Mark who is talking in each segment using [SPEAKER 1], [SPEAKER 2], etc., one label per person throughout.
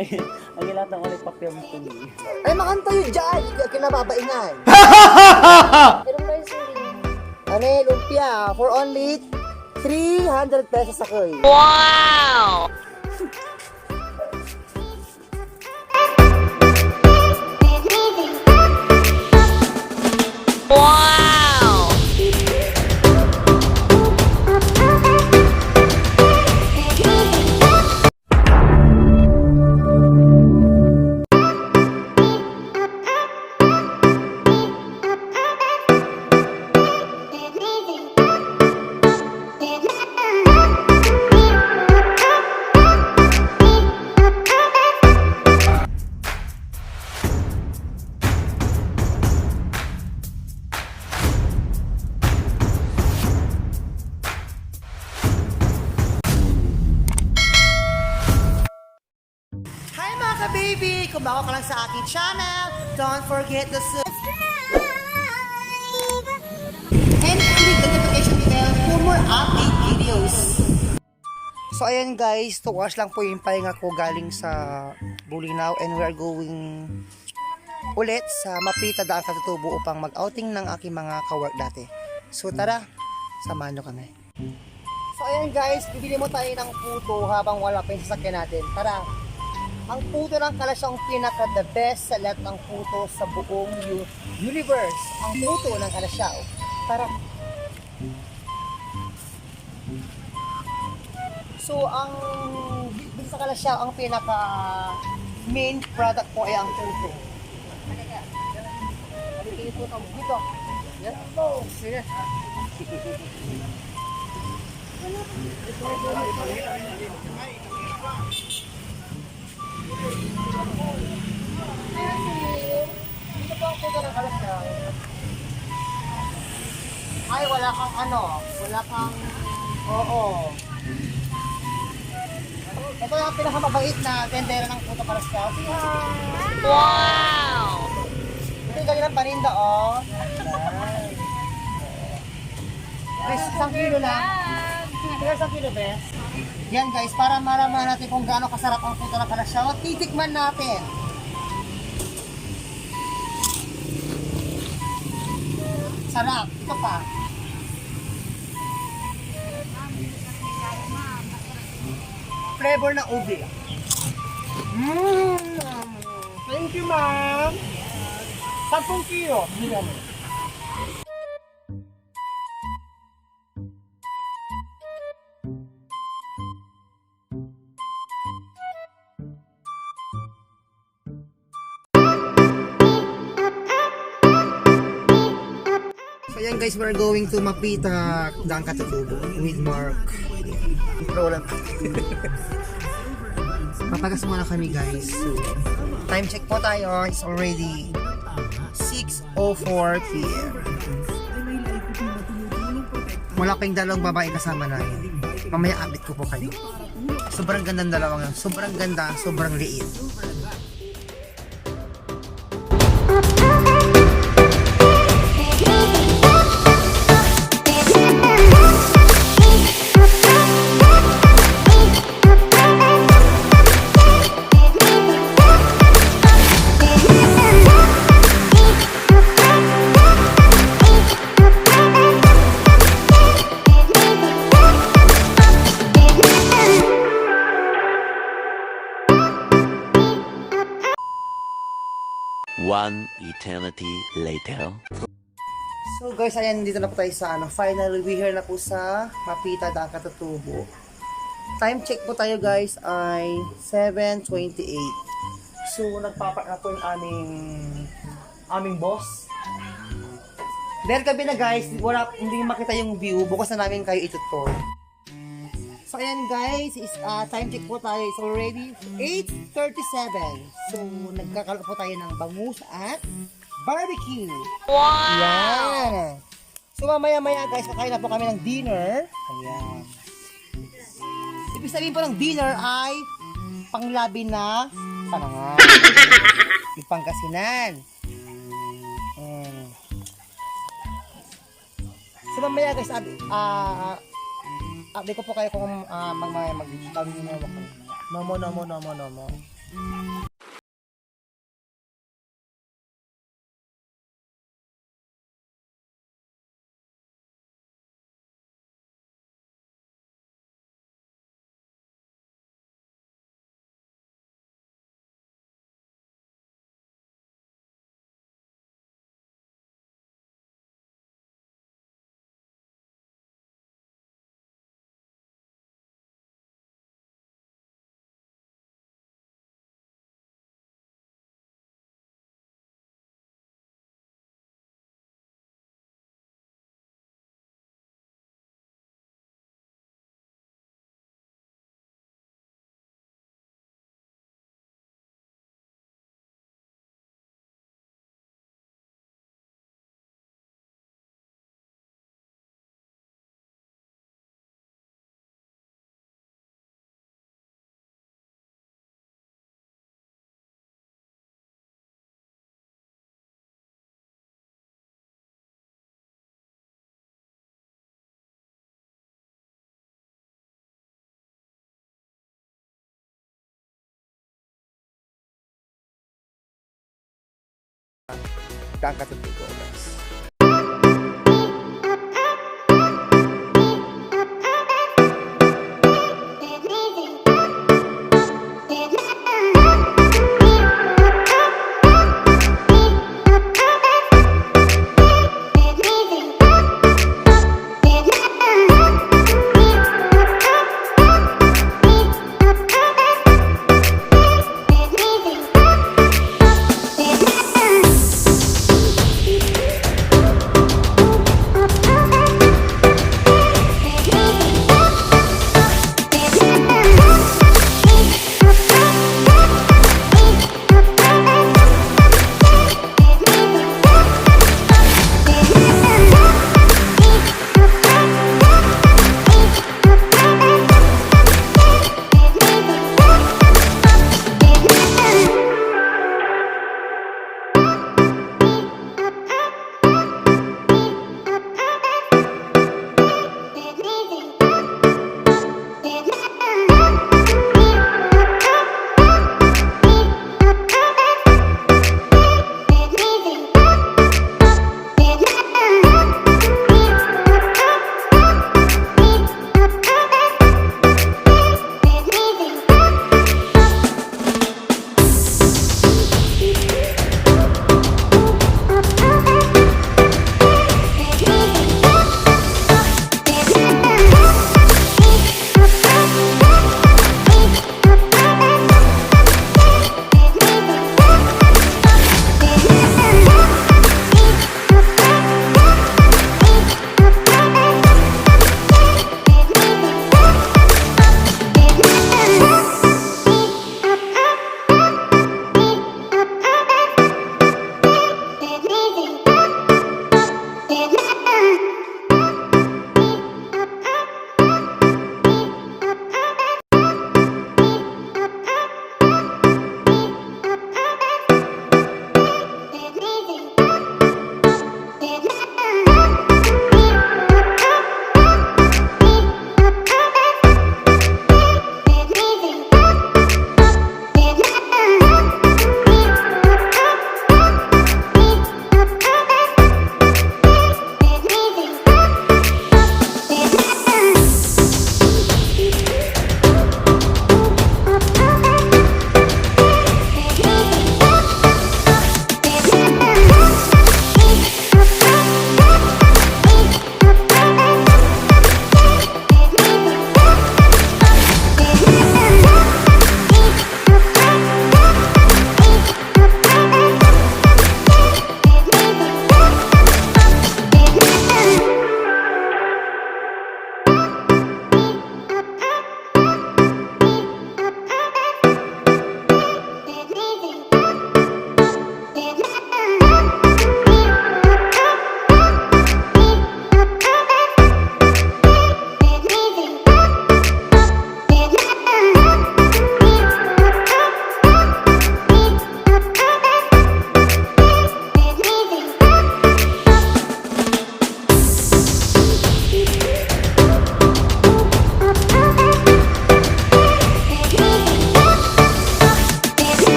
[SPEAKER 1] Ang lahat ng ulit pa-film to me.
[SPEAKER 2] Ay, makanta yun dyan. Kinababaingan.
[SPEAKER 3] Meron ba yung sili?
[SPEAKER 2] Ano lumpia? For only 300 pesos ako eh.
[SPEAKER 3] Wow! Wow!
[SPEAKER 2] Hi mga ka-baby! Kung bago ka lang sa aking channel, don't forget to subscribe! And click the notification bell for more update videos. So ayan guys, to wash lang po yung pahinga ko galing sa Bulinaw and we are going ulit sa Mapita Daan Katutubo upang mag-outing ng aking mga ka-work dati. So tara, samahan nyo kami. So ayan guys, bibili mo tayo ng puto habang wala pa yung sasakyan natin. Tara! Ang puto ng Kalasyaw ang pinaka-the best sa lahat ng puto sa buong universe. Ang puto ng Kalasyaw. Tara! So, ang dito sa Kalasyaw, ang pinaka-main product ko ay ang puto. Halika yung puto mo. Dito. Yan po. Sige. Dito po ang puto ng Kalasyaw. Ay, wala kang ano. Wala kang... Oo. Ito yung pinakamabait na tendera ng puto Kalasyaw. Sige.
[SPEAKER 3] Wow!
[SPEAKER 2] Ito yung galing ng paninda, oh. Guys, 1 kilo lang. Kaya 1 kilo, bes. Yan guys, para malaman natin kung gaano kasarap ang puto ng Kalasyaw, titikman natin. Sarap. Ito pa. Flavor ng ube. Thank you, ma'am. 10 kilo. Bigyan mo. So yan guys, we're going to Mapita Daan Katutubo with Mark. Roland. Papagas muna kami guys. So, time check po tayo. It's already 6:04 PM. Wala pa yung dalawang babae kasama namin. Mamaya update ko po kayo. Sobrang ganda ng dalawang yan. Sobrang ganda, sobrang liit.
[SPEAKER 4] One eternity later.
[SPEAKER 2] So guys, ayan, dito na po tayo sa finally we here na po sa Mapita Daan Katutubo. Time check po tayo guys ay 7:28. So nagpapak na po yung aming boss. Dahil gabi na guys, hindi makita yung view, bukas na namin kayo itutur. So ayan guys, time check po tayo, it's already 8:37. So nagkakaroon po tayo ng bangus at barbecue.
[SPEAKER 3] Wow!
[SPEAKER 2] Yan. So mamaya-maya guys, kakain na po kami ng dinner. Ayan. Ibig sabihin po ng dinner ay panglabi na panangan. Ipangkasinan. So mamaya guys, update ko po kayo kung mag-video. No mo. Kaangkat ng tigo, guys.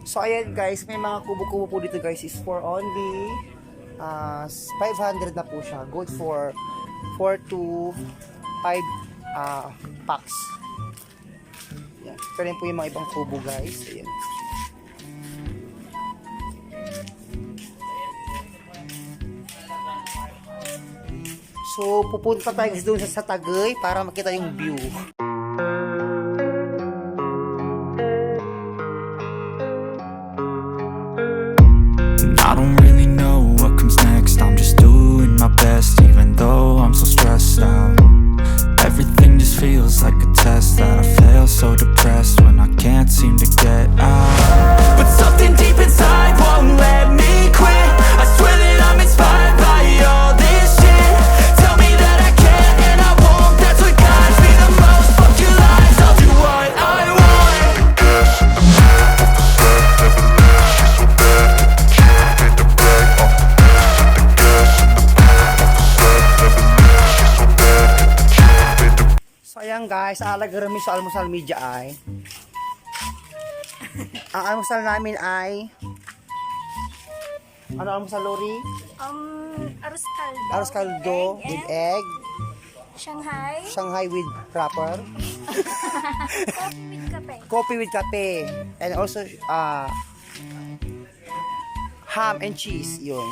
[SPEAKER 2] So ayan guys, may mga kubo-kubo po dito guys is for only 500 na po siya. Good for 4 to 5 packs. Yan. Ito rin po yung mga ibang kubo guys. Ayan. So pupunta tayo guys doon sa Tagay para makita yung view.
[SPEAKER 5] I don't really know what comes next. I'm just doing my best, even though I'm so stressed out. Everything just feels like a test that I fail, so depressed when I can't seem to get out. But something deep inside won't let me quit. I swear that I'm inspired by all this shit. Tell me that I can't and I won't. That's what guides me the most. Fuck your lies, I'll do what I want.
[SPEAKER 2] So ayan guys, alagara mi sa almusal media ay. Ang almusal namin ay ano almusal Lori?
[SPEAKER 6] Arroz caldo.
[SPEAKER 2] Arroz caldo with egg,
[SPEAKER 6] Shanghai.
[SPEAKER 2] Shanghai with wrapper,
[SPEAKER 6] Coffee with kape.
[SPEAKER 2] coffee with kape, and also ham and cheese, yun.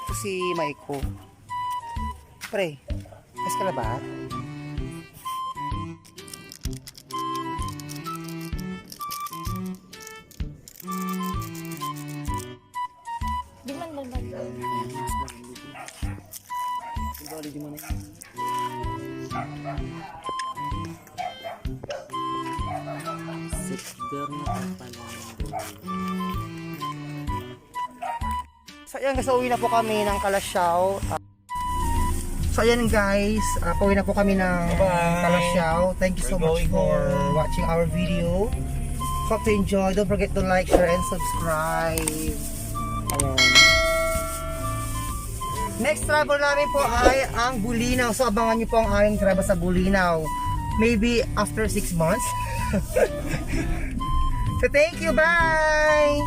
[SPEAKER 2] Ito si Maiko. Pre, mas ka na ba?
[SPEAKER 6] Di man lalagay.
[SPEAKER 2] Di mo na.
[SPEAKER 1] Sector na pala.
[SPEAKER 2] So ayan guys, uwi na po kami ng Kalasyaw. So ayan guys, pauwi na po kami ng Kalasyaw. Thank you so much for watching our video. Hope to enjoy. Don't forget to like, share, and subscribe. Ayan. Next travel namin po ay ang Bulinaw. So abangan nyo po ang aming travel sa Bulinaw. Maybe after 6 months. So thank you, bye!